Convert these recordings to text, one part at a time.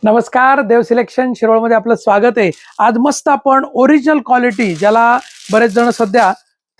नमस्कार, देव सिलेक्शन शिरोळमध्ये आपलं स्वागत आहे। आज मस्त आपण ओरिजिनल क्वालिटी, ज्याला बरेच जण सध्या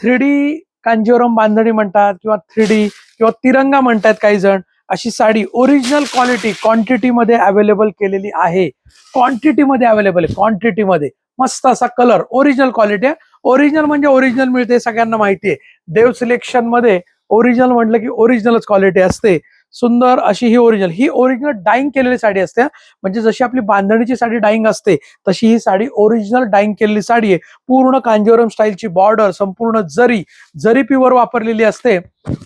3D कांजीवरम बांधणी म्हणतात किंवा 3D किंवा तिरंगा म्हणतात काही जण, अशी साडी ओरिजिनल क्वालिटी क्वांटिटी मध्ये अवेलेबल केलेली आहे। क्वांटिटी मध्ये अवेलेबल आहे, क्वांटिटी मध्ये मस्त असा कलर, ओरिजिनल क्वालिटी आहे। ओरिजिनल म्हणजे ओरिजिनल मिळते, सगळ्यांना माहिती आहे। देव सिलेक्शन मध्ये ओरिजिनल म्हटलं की ओरिजिनलच क्वालिटी असते। सुंदर अशी ही ओरिजिनल डाईंग केलेली साडी असते। म्हणजे जशी आपली बांधणीची साडी डाईंग असते तशी ही साडी ओरिजिनल डाईंग केलेली साडी आहे। पूर्ण कांजीवरम स्टाईलची बॉर्डर, संपूर्ण जरी प्युअर वापरलेली असते।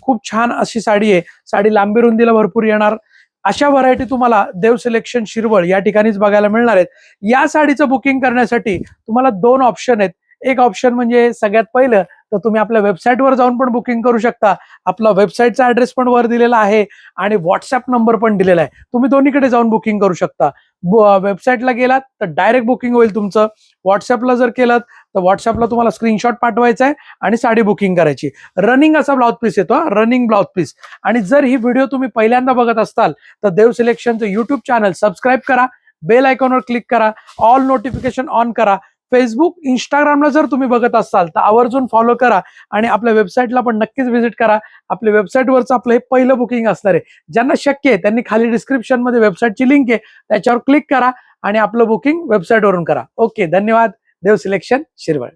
खूप छान अशी साडी आहे। साडी लांबी रुंदीला भरपूर येणार। अशा व्हरायटी तुम्हाला देव सिलेक्शन शिरवळ या ठिकाणीच बघायला मिळणार आहेत। या साडीचं बुकिंग करण्यासाठी तुम्हाला दोन ऑप्शन आहेत। एक ऑप्शन म्हणजे सगळ्यात पहिलं तर तुम्ही आपल्या वेबसाईटवर जाऊन पण बुकिंग करू शकता। आपला वेबसाईटचा ॲड्रेस पण वर दिलेला आहे आणि व्हॉट्सअप नंबर पण दिलेला आहे। तुम्ही दोन्हीकडे जाऊन बुकिंग करू शकता। वेबसाईटला गेलात तर डायरेक्ट बुकिंग होईल तुमचं। व्हॉट्सअपला जर केलात तर व्हॉट्सअपला तुम्हाला स्क्रीनशॉट पाठवायचा आहे आणि साडी बुकिंग करायची। रनिंग असा ब्लाउज पीस येतो, रनिंग ब्लाउज पीस। आणि जर ही व्हिडिओ तुम्ही पहिल्यांदा बघत असाल तर देव सिलेक्शनचं युट्यूब चॅनल सबस्क्राईब करा, बेल आयकॉनवर क्लिक करा, ऑल नोटिफिकेशन ऑन करा। फेसबुक, इंस्टाग्रामला जर तुम्ही बघत असाल तर आवर्जून फॉलो करा आणि आपल्या वेबसाईटला पण नक्कीच व्हिजिट करा। आपल्या वेबसाईटवरचं आपलं हे पहिलं बुकिंग असणार आहे। ज्यांना शक्य आहे त्यांनी खाली डिस्क्रिप्शन मध्ये वेबसाईटची लिंक आहे, त्याच्यावर क्लिक करा आणि आपलं बुकिंग वेबसाईटवरून करा। ओके, धन्यवाद। देव सिलेक्शन शिरवळ।